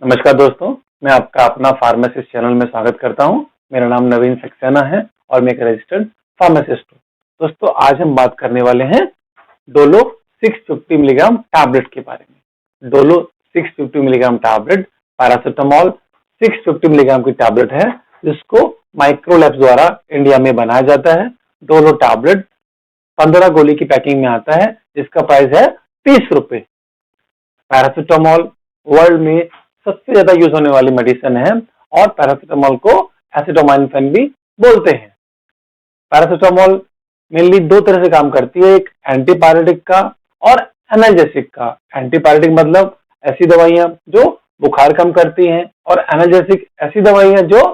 नमस्कार दोस्तों, मैं आपका अपना फार्मासिस्ट चैनल में स्वागत करता हूं। मेरा नाम नवीन सक्सेना है और मैं एक रजिस्टर्ड फार्मासिस्ट हूं। दोस्तों, आज हम बात करने वाले हैं डोलो 650 मिलीग्राम टैबलेट के बारे में। Dolo 650 milligram tablet paracetamol 650 milligram की टैबलेट है, जिसको माइक्रोलैब्स द्वारा इंडिया में बनाया जाता है। डोलो टैबलेट 15 गोली की पैकिंग में आता है, जिसका प्राइस है 30 रुपए। पैरासिटामोल वर्ल्ड में सबसे ज्यादा यूज होने वाली मेडिसिन है और पैरासिटामोल को एसिटामिनोफेन भी बोलते हैं। पैरासिटामोल मेनली दो तरह से काम करती है, एक एंटीपायरेटिक का और एनाल्जेसिक का। एंटीपायरेटिक मतलब ऐसी दवाइयां जो बुखार कम करती हैं और एनाल्जेसिक ऐसी दवाइयां जो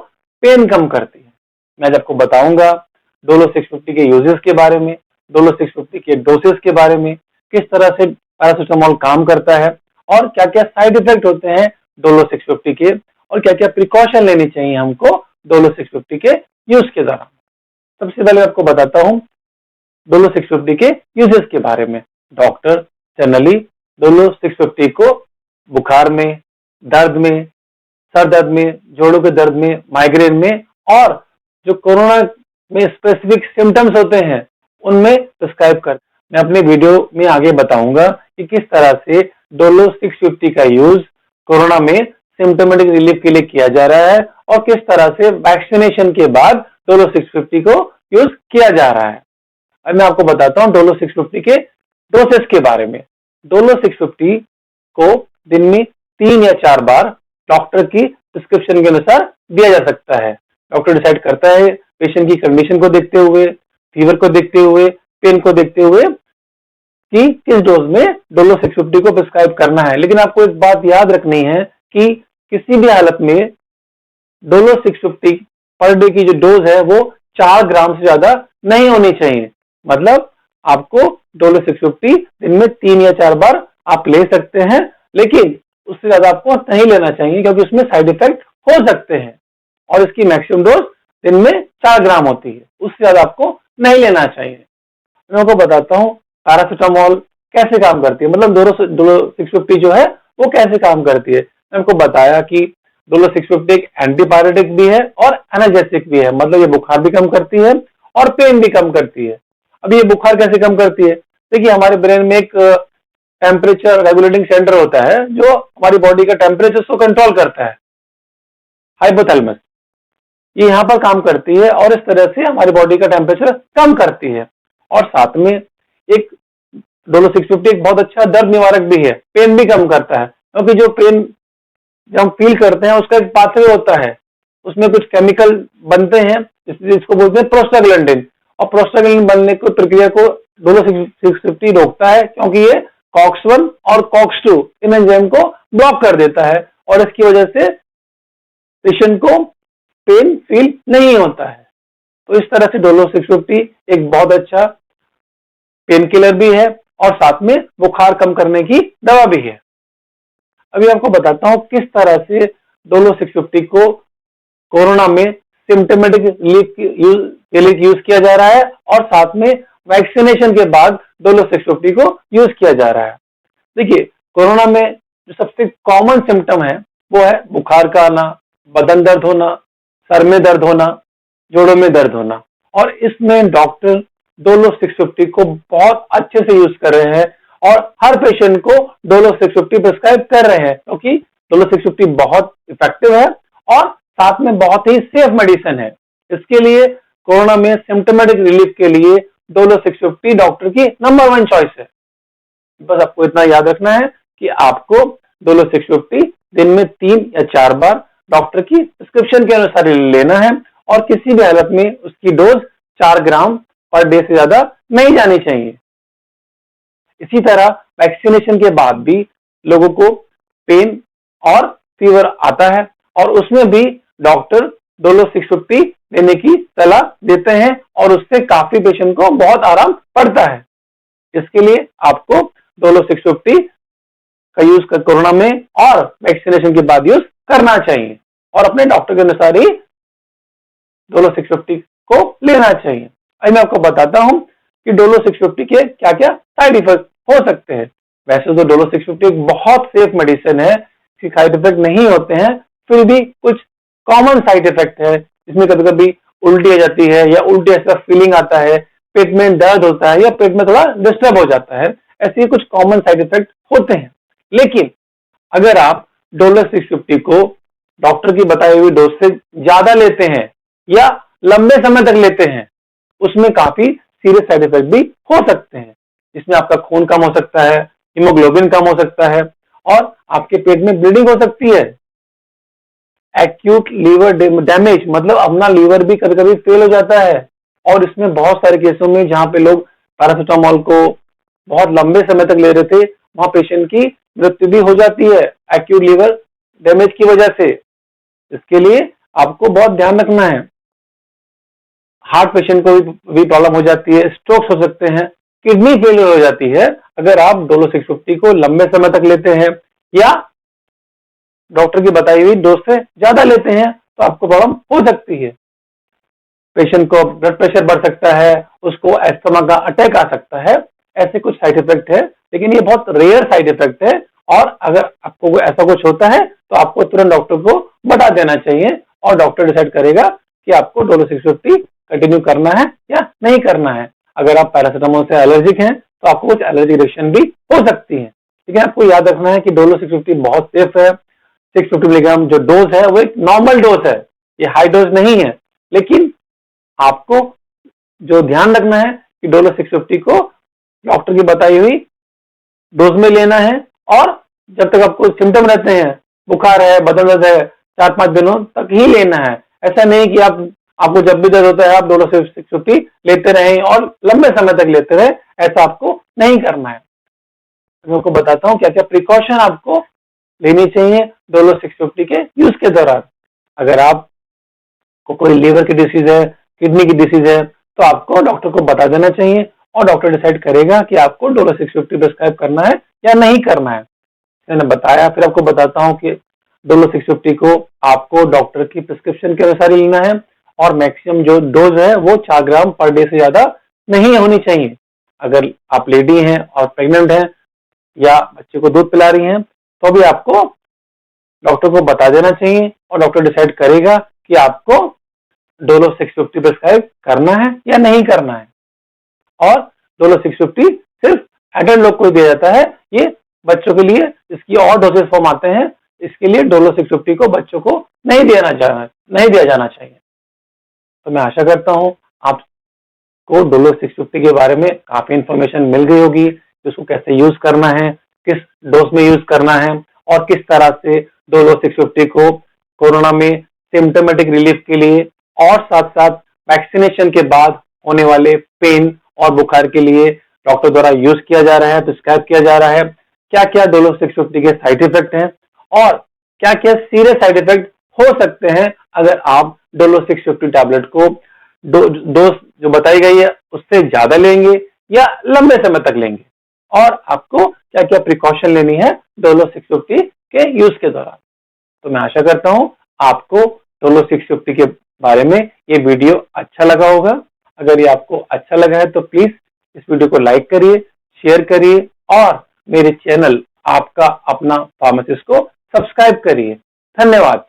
पेन कम करती हैं। मैं आज आपको बताऊंगा डोलो 650 के यूजेस के बारे में, डोलो 650 के डोसेस के बारे में, किस तरह से पैरासिटामोल काम करता है और क्या क्या साइड इफेक्ट होते हैं डोलो 650 के और क्या क्या प्रिकॉशन लेनी चाहिए हमको डोलो 650 के यूज के दौरान। सबसे पहले आपको बताता हूं डोलो 650 के यूजेस के बारे में। डॉक्टर जनरली डोलो 650 को बुखार में, दर्द में, सर दर्द में, जोड़ों के दर्द में, माइग्रेन में और जो कोरोना में स्पेसिफिक सिम्टम्स होते हैं उनमें प्रिस्क्राइब कर। मैं अपने वीडियो में आगे बताऊंगा कि किस तरह से डोलो 650 का यूज कोरोना में सिम्टोमेटिक रिलीफ के लिए किया जा रहा है और किस तरह से वैक्सीनेशन के बाद डोलो 650 को यूज किया जा रहा है। अब मैं आपको बताता हूं डोलो 650 के डोसेस के बारे में। डोलो 650 को दिन में 3 या 4 बार डॉक्टर की प्रिस्क्रिप्शन के अनुसार दिया जा सकता है। डॉक्टर डिसाइड करता है पेशेंट की कंडीशन को देखते हुए, फीवर को देखते हुए, पेन को देखते हुए कि किस डोज में डोलो 650 को प्रिस्क्राइब करना है। लेकिन आपको एक बात याद रखनी है कि किसी भी हालत में डोलो 650 पर डे की जो डोज है वो 4 ग्राम से ज्यादा नहीं होनी चाहिए। मतलब आपको डोलो 650 दिन में 3 या 4 बार आप ले सकते हैं, लेकिन उससे ज्यादा आपको नहीं लेना चाहिए क्योंकि उसमें साइड इफेक्ट हो सकते हैं और इसकी मैक्सिमम डोज दिन में 4 ग्राम होती है, उससे ज्यादा आपको नहीं लेना चाहिए। मैं आपको बताता हूँ पैरासिटामोल कैसे काम करती है, मतलब डोलो 650 जो है वो कैसे काम करती है। मैं आपको बताया कि डोलो 650 एक एंटीपायरेटिक भी है और एनाल्जेसिक भी है, मतलब ये बुखार भी कम करती है और पेन भी कम करती है। अब ये बुखार कैसे कम करती है? देखिए, हमारे ब्रेन में एक टेम्परेचर रेगुलेटिंग सेंटर होता है जो हमारी बॉडी का टेम्परेचर को कंट्रोल करता है, हाइपोथैलेमस। ये यहाँ पर काम करती है और इस तरह से हमारी बॉडी का टेम्परेचर कम करती है। और साथ में एक डोलो 650 एक बहुत अच्छा दर्द निवारक भी है, पेन भी कम करता है क्योंकि जो पेन जब हम फील करते हैं उसका एक पाथवे होता है, उसमें कुछ केमिकल बनते हैं जिसको बोलते हैं प्रोस्टाग्लैंडिन, और प्रोस्टाग्लैंडिन बनने की प्रक्रिया को डोलो 650 रोकता है क्योंकि ये कॉक्स 1 और कॉक्स 2 इन एंजाइम को ब्लॉक कर देता है और इसकी वजह से पेशेंट को पेन फील नहीं होता है। तो इस तरह से डोलो 650 एक बहुत अच्छा पेन किलर भी है और साथ में बुखार कम करने की दवा भी है। अभी आपको बताता हूं किस तरह से डोलो 650 को कोरोना में सिम्टोमेटिक रिलीफ के लिए यूज किया जा रहा है और साथ में वैक्सीनेशन के बाद डोलो 650 को यूज किया जा रहा है। देखिए, कोरोना में जो सबसे कॉमन सिम्टम है वो है बुखार का आना, बदन दर्द होना, सर में दर्द होना, जोड़ों में दर्द होना, और इसमें डॉक्टर डोलो 650 को बहुत अच्छे से यूज कर रहे हैं और हर पेशेंट को डोलो 650 प्रिस्क्राइब कर रहे हैं क्योंकि डोलो 650 बहुत इफेक्टिव है और साथ में बहुत ही सेफ मेडिसिन है। इसके लिए कोरोना में सिम्टोमेटिक रिलीफ के लिए डोलो 650 डॉक्टर की नंबर 1 चॉइस है। बस आपको इतना याद रखना है कि आपको डोलो 650 दिन में 3 या 4 बार डॉक्टर की प्रिस्क्रिप्शन के अनुसार लेना है और किसी भी हालत में उसकी डोज 4 ग्राम पर डे से ज्यादा नहीं जानी चाहिए। इसी तरह वैक्सीनेशन के बाद भी लोगों को पेन और फीवर आता है और उसमें भी डॉक्टर डोलो 650 देने की सलाह देते हैं और उससे काफी पेशेंट को बहुत आराम पड़ता है। इसके लिए आपको डोलो 650 का यूज कोरोना में और वैक्सीनेशन के बाद यूज करना चाहिए और अपने डॉक्टर के अनुसार ही डोलो 650 को लेना चाहिए। अब मैं आपको बताता हूं कि डोलो 650 के क्या क्या साइड इफेक्ट हो सकते हैं। वैसे तो डोलो 650 एक बहुत सेफ मेडिसिन है साइड इफेक्ट नहीं होते हैं, फिर भी कुछ कॉमन साइड इफेक्ट है, जिसमें कभी कभी उल्टी आ जाती है या उल्टी ऐसा फीलिंग आता है, पेट में दर्द होता है या पेट में थोड़ा डिस्टर्ब हो जाता है। ऐसे कुछ कॉमन साइड इफेक्ट होते हैं। लेकिन अगर आप डोलो 650 को डॉक्टर की बताई हुई डोज से ज्यादा लेते हैं या लंबे समय तक लेते हैं, उसमें काफी सीरियस साइड इफेक्ट भी हो सकते हैं, जिसमें आपका खून कम हो सकता है, हीमोग्लोबिन कम हो सकता है और आपके पेट में ब्लीडिंग हो सकती है। एक्यूट लीवर डैमेज मतलब अपना लीवर भी कभी कभी फेल हो जाता है, और इसमें बहुत सारे केसों में जहां पे लोग पैरासिटामोल को बहुत लंबे समय तक ले रहे थे, वहां पेशेंट की मृत्यु भी हो जाती है एक्यूट लीवर डैमेज की वजह से। इसके लिए आपको बहुत ध्यान रखना है। हार्ट पेशेंट को भी प्रॉब्लम हो जाती है, स्ट्रोक्स हो सकते हैं, किडनी फेलियर हो जाती है अगर आप डोलो 650 को लंबे समय तक लेते हैं या डॉक्टर की बताई हुई डोज से ज्यादा लेते हैं, तो आपको प्रॉब्लम हो सकती है। पेशेंट को ब्लड प्रेशर बढ़ सकता है, उसको एस्थमा का अटैक आ सकता है। ऐसे कुछ साइड इफेक्ट है, लेकिन ये बहुत रेयर साइड इफेक्ट है, और अगर आपको ऐसा कुछ होता है तो आपको तुरंत डॉक्टर को बता देना चाहिए, और डॉक्टर डिसाइड करेगा कि आपको डोलो 650 कंटिन्यू करना है या नहीं करना है। अगर आप पैरासिटामोल से एलर्जिक हैं तो आपको कुछ एलर्जी रिएक्शन भी हो सकती है, लेकिन आपको याद रखना है कि डोलो 650 बहुत सेफ है। 650 मिलीग्राम जो डोज है वो एक नॉर्मल डोज है, ये हाई डोज नहीं है। लेकिन आपको जो ध्यान रखना है कि डोलो 650 को डॉक्टर की बताई हुई डोज में लेना है, और जब तक आपको सिम्टम रहते हैं, बुखार है, बदन दर्द है, 4-5 दिनों तक ही लेना है। ऐसा नहीं कि आपको जब भी दर्द होता है आप डोलो 650 लेते रहें और लंबे समय तक लेते रहे, ऐसा आपको नहीं करना है। मैं आपको बताता हूँ क्या क्या प्रिकॉशन आपको लेनी चाहिए डोलो 650 के यूज के दौरान। अगर आपको कोई लीवर की डिसीज है, किडनी की डिसीज है, तो आपको डॉक्टर को बता देना चाहिए, और डॉक्टर डिसाइड करेगा कि आपको डोलो 650 प्रिस्क्राइब करना है या नहीं करना है। मैंने बताया, फिर आपको बताता हूँ कि डोलो 650 को आपको डॉक्टर की प्रिस्क्रिप्शन के अनुसार ही लेना है, और मैक्सिमम जो डोज है वो 4 ग्राम पर डे से ज्यादा नहीं होनी चाहिए। अगर आप लेडी हैं और प्रेग्नेंट हैं या बच्चे को दूध पिला रही हैं, तो भी आपको डॉक्टर को बता देना चाहिए, और डॉक्टर डिसाइड करेगा कि आपको डोलो 650 प्रिस्क्राइब करना है या नहीं करना है। और डोलो 650 सिर्फ एडल्ट लोग को दिया जाता है, ये बच्चों के लिए इसकी और डोसेज फॉर्म आते हैं, इसके लिए डोलो 650 को बच्चों को नहीं दिया जाना चाहिए। तो मैं आशा करता हूँ आपको डोलो 650 के बारे में काफी इंफॉर्मेशन मिल गई होगी, इसको कैसे यूज करना है, किस डोज में यूज करना है, और किस तरह से डोलो 650 को कोरोना में सिम्टोमेटिक रिलीफ के लिए और साथ साथ वैक्सीनेशन के बाद होने वाले पेन और बुखार के लिए डॉक्टर द्वारा यूज किया जा रहा है, प्रिस्क्राइब किया जा रहा है। क्या क्या डोलो 650 के साइड इफेक्ट हैं और क्या क्या सीरियस साइड इफेक्ट हो सकते हैं अगर आप डोलो 650 टैबलेट को डोज जो बताई गई है उससे ज्यादा लेंगे या लंबे समय तक लेंगे, और आपको क्या क्या प्रिकॉशन लेनी है डोलो 650 के यूज के दौरान। तो मैं आशा करता हूं आपको डोलो 650 के बारे में ये वीडियो अच्छा लगा होगा। अगर ये आपको अच्छा लगा है तो प्लीज इस वीडियो को लाइक करिए, शेयर करिए, और मेरे चैनल आपका अपना फार्मासिस्ट को सब्सक्राइब करिए। धन्यवाद।